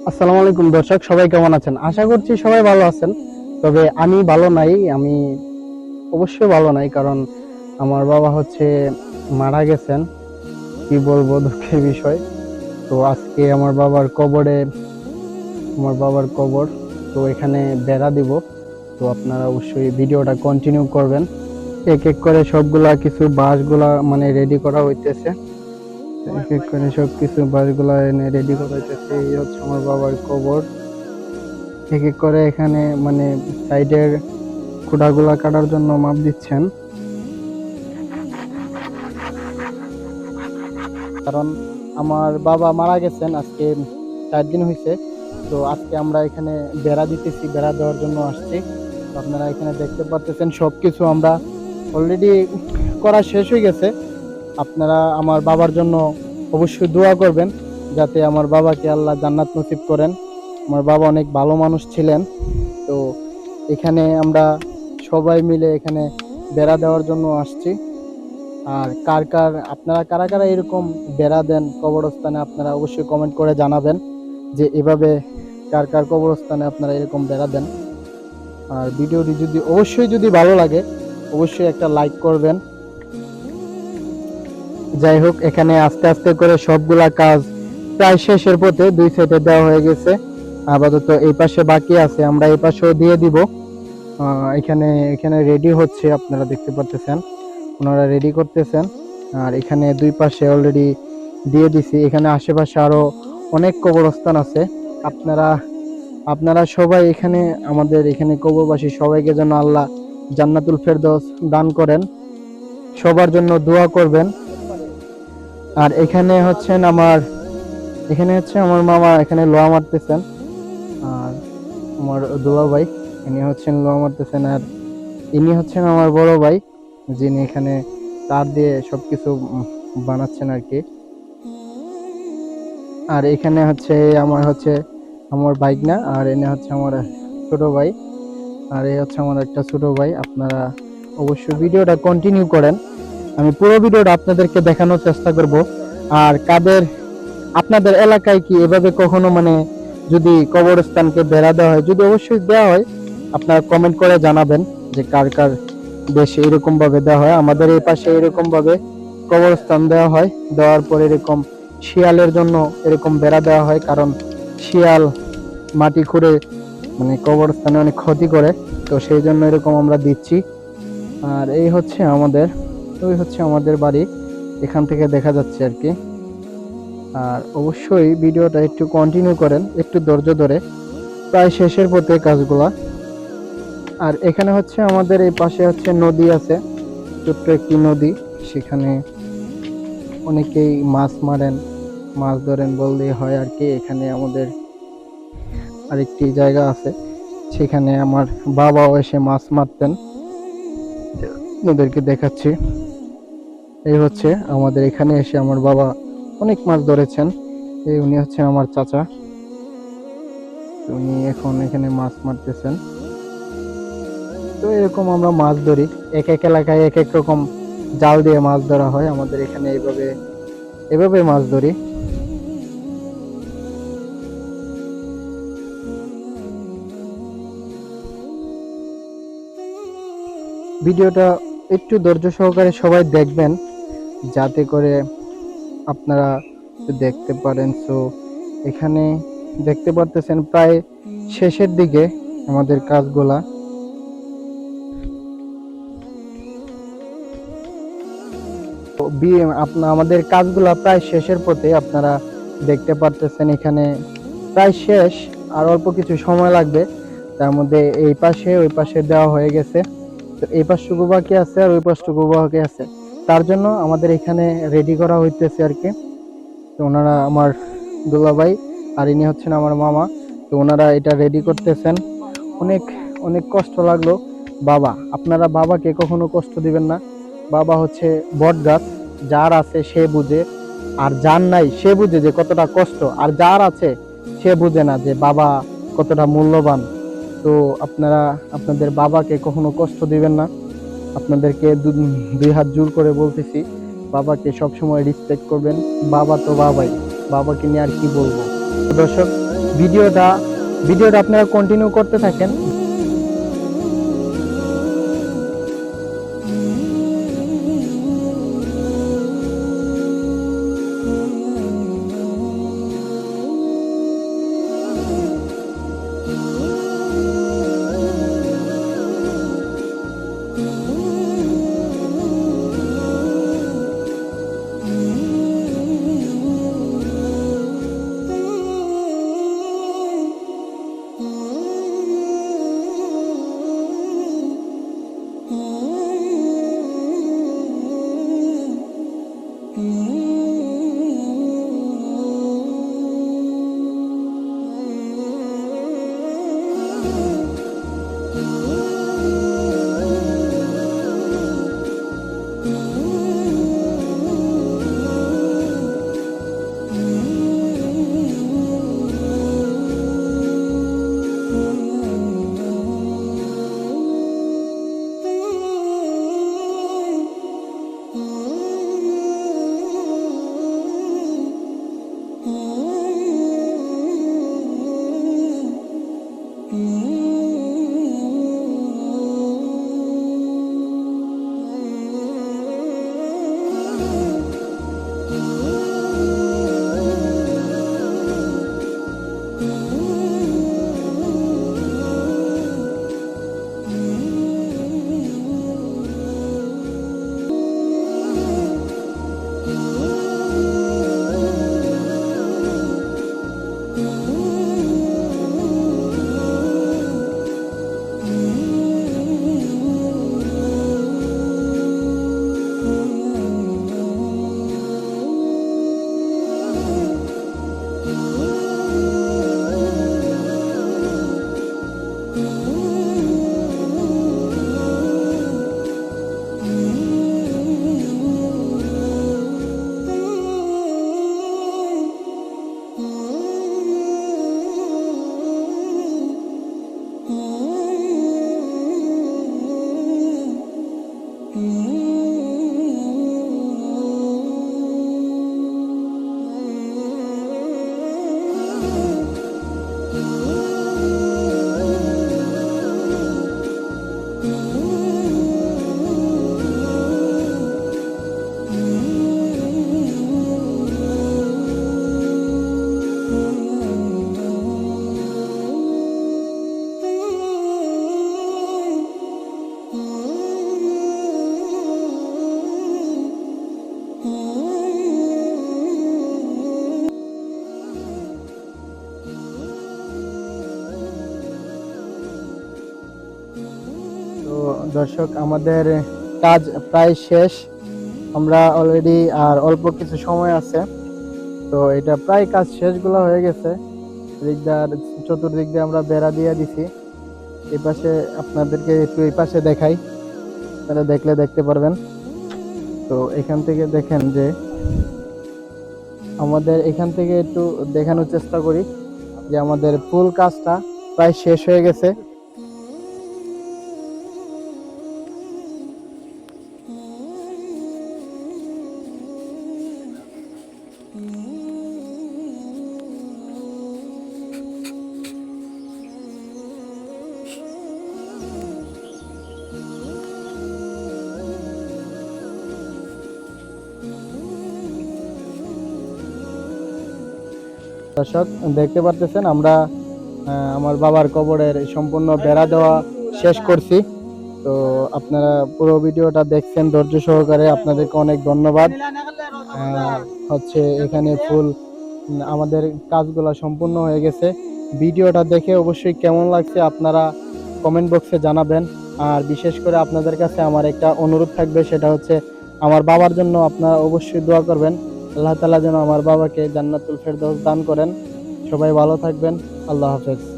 আসসালামু আলাইকুম দর্শক, সবাই কেমন আছেন? আশা করছি সবাই ভালো আছেন। তবে আমি ভালো নাই, আমি অবশ্যই ভালো নাই, কারণ আমার বাবা মারা গেছেন। কি বলবো, দুঃখের বিষয়। তো আজকে আমার বাবার কবর, তো এখানে বেড়া দিব। তো আপনারা অবশ্যই ভিডিওটা কন্টিনিউ করবেন। এক এক করে সবগুলা কিছু বাঁশগুলা মানে রেডি করা হইতেছে। এক এক করে সবকিছু বাঁশগুলা এনে রেডি করা হইতেছে। এই হচ্ছে আমার বাবার কবর। এক এক করে এখানে মানে সাইডের খুঁটাগুলা কাটার জন্য মাপ দিচ্ছেন, কারণ আমার বাবা মারা গেছেন আজকে 4 দিন হয়েছে। তো আজকে আমরা এখানে বেড়া দিতেছি, বেড়া দেওয়ার জন্য আসছি। তো আপনারা এখানে দেখতে পাচ্ছেন সবকিছু আমরা অলরেডি করা শেষ হয়ে গেছে। আপনারা আমার বাবার জন্য অবশ্যই দোয়া করবেন, যাতে আমার বাবাকে আল্লাহ জান্নাত নসিব করেন। আমার বাবা অনেক ভালো মানুষ ছিলেন। তো এখানে আমরা সবাই মিলে এখানে বেড়া দেওয়ার জন্য আসছি। আর আপনারা কারা কারা এরকম বেড়া দেন কবরস্থানে, আপনারা অবশ্যই কমেন্ট করে জানাবেন যে এভাবে কার কার কবরস্থানে আপনারা এরকম বেড়া দেন। আর ভিডিওটি যদি ভালো লাগে অবশ্যই একটা লাইক করবেন। যাই হোক, এখানে আস্তে আস্তে করে সবগুলা কাজ প্রায় শেষের পথে, 2 সাইডে দেওয়া হয়ে গেছে। আপাতত এই পাশে বাকি আছে, আমরা এই পাশেও দিয়ে দিব। এখানে এখানে রেডি হচ্ছে, আপনারা দেখতে পাচ্ছেন ওনারা রেডি করতেছেন। আর এখানে 2 পাশে অলরেডি দিয়ে দিছি। এখানে আশেপাশে আরো অনেক কবরস্থান আছে। আপনারা আপনারা সবাই এখানে, আমাদের এখানে কবরবাসী সবাইকে যেন আল্লাহ জান্নাতুল ফেরদৌস দান করেন, সবার জন্য দোয়া করবেন। আর এখানে হচ্ছে আমার মামা এখানে লোহা মারতেছেন। আর আমার দুলা ভাই ইনি হচ্ছেন লোহা মারতেছেন। আর ইনি হচ্ছেন আমার বড় ভাই, যিনি এখানে তার দিয়ে সবকিছু বানাচ্ছেন আর কি। আর এখানে আমার বাইক না, আর এনে হচ্ছে আমার ছোট ভাই। আর এই হচ্ছে আমার একটা ছোট ভাই। আপনারা অবশ্যই ভিডিওটা কন্টিনিউ করেন, আমি পুরো ভিডিওটা আপনাদেরকে দেখানোর চেষ্টা করব। আর আপনাদের এলাকায় কি এভাবে কখনো মানে যদি কবরস্থানকে বেড়া দেওয়া হয়, যদি অবশ্যই দেওয়া হয়, আপনারা কমেন্ট করে জানাবেন যে কার কার দেশে এরকম ভাবে দেওয়া হয়। আমাদের এই পাশে এরকম ভাবে কবরস্থান দেওয়া হয়, দেওয়ার পর এরকম শিয়ালের জন্য এরকম বেড়া দেওয়া হয়, কারণ শিয়াল মাটি খুঁড়ে মানে কবরস্থানে অনেক ক্ষতি করে। তো সেই জন্য এরকম আমরা দিচ্ছি। আর ওই হচ্ছে আমাদের বাড়ি, এখান থেকে দেখা যাচ্ছে আর কি। আর অবশ্যই ভিডিওটা একটু কন্টিনিউ করেন, একটু ধৈর্য ধরে, প্রায় শেষের পথে কাজগুলা। আর এখানে হচ্ছে আমাদের এই পাশে হচ্ছে নদী আছে, ছোট্ট একটি নদী। সেখানে অনেকেই মাছ মারেন, মাছ ধরেন বললেই হয় আর কি। এখানে আমাদের আরেকটি জায়গা আছে, সেখানে আমার বাবাও এসে মাছ মারতেন, ওদেরকে দেখাচ্ছি। এই হচ্ছে আমাদের এখানে এসে আমার বাবা অনেক মাছ ধরেছেন। উনি হচ্ছেন আমার চাচা, উনি এখন এখানে মাছ মারতেছেন। তো এরকম আমরা মাছ ধরি, এক এক এলাকায় এক এক রকম জাল দিয়ে মাছ ধরা হয়। আমাদের এখানে এইভাবে এভাবে মাছ ধরি। ভিডিওটা একটু ধৈর্য সহকারে সবাই দেখবেন, যাতে করে আপনারা দেখতে পারেন। সো এখানে দেখতে পারতেছেন প্রায় শেষের দিকে আমাদের কাজগুলা। আমাদের কাজগুলা প্রায় শেষের পথে, আপনারা দেখতে পারতেছেন এখানে প্রায় শেষ, আর অল্প কিছু সময় লাগবে। তার মধ্যে এই পাশে ওই পাশে দেওয়া হয়ে গেছে। তো এই পাশটুকু বাকি আছে আর ওই পাশটুকু বাকি আছে, তার জন্য আমাদের এখানে রেডি করা হইতেছে আর কি। তো ওনারা আমার দুলাভাই, আর ইনি হচ্ছেন আমার মামা। তো ওনারা এটা রেডি করতেছেন। অনেক অনেক কষ্ট লাগলো। আপনারা বাবাকে কখনো কষ্ট দিবেন না। বাবা হচ্ছে বট গাছ, যার আছে সে বুঝে, আর যার নাই সে বুঝে যে কতটা কষ্ট, আর যার আছে সে বুঝে না যে বাবা কতটা মূল্যবান। তো আপনারা আপনাদের বাবাকে কখনো কষ্ট দিবেন না। আপনাদেরকে দুই হাত জোর করে বলতেছি, বাবাকে সবসময় রেসপেক্ট করবেন। বাবা তো বাবাই, বাবাকে নিয়ে আর কি বলবো। দর্শক, ভিডিওটা ভিডিওটা আপনারা কন্টিনিউ করতে থাকেন। তো দর্শক, আমাদের কাজ প্রায় শেষ। আমরা অলরেডি আর অল্প কিছু সময় আছে, তো এটা প্রায় কাজ শেষগুলো হয়ে গেছে। চতুর্দিক দিয়ে আমরা বেড়া দিয়ে দিছি। এই পাশে আপনাদেরকে একটু এই পাশে দেখাই, তাহলে দেখলে দেখতে পারবেন। তো এখান থেকে দেখেন যে আমাদের এখান থেকে একটু দেখানোর চেষ্টা করি যে আমাদের ফুল কাজটা প্রায় শেষ হয়ে গেছে। দর্শক, দেখতে পারতেছেন আমরা আমার বাবার কবরের সম্পূর্ণ বেড়া দেওয়া শেষ করছি। তো আপনারা পুরো ভিডিওটা দেখছেন ধৈর্য সহকারে, আপনাদেরকে অনেক ধন্যবাদ। হচ্ছে এখানে ফুল আমাদের কাজগুলো সম্পূর্ণ হয়ে গেছে। ভিডিওটা দেখে অবশ্যই কেমন লাগছে আপনারা কমেন্ট বক্সে জানাবেন। আর বিশেষ করে আপনাদের কাছে আমার একটা অনুরোধ থাকবে, সেটা হচ্ছে আমার বাবার জন্য আপনারা অবশ্যই দোয়া করবেন। আল্লাহ তাআলা যেন আমার বাবাকে জান্নাতুল ফেরদৌস দান করেন। সবাই ভালো থাকবেন। আল্লাহ হাফেজ।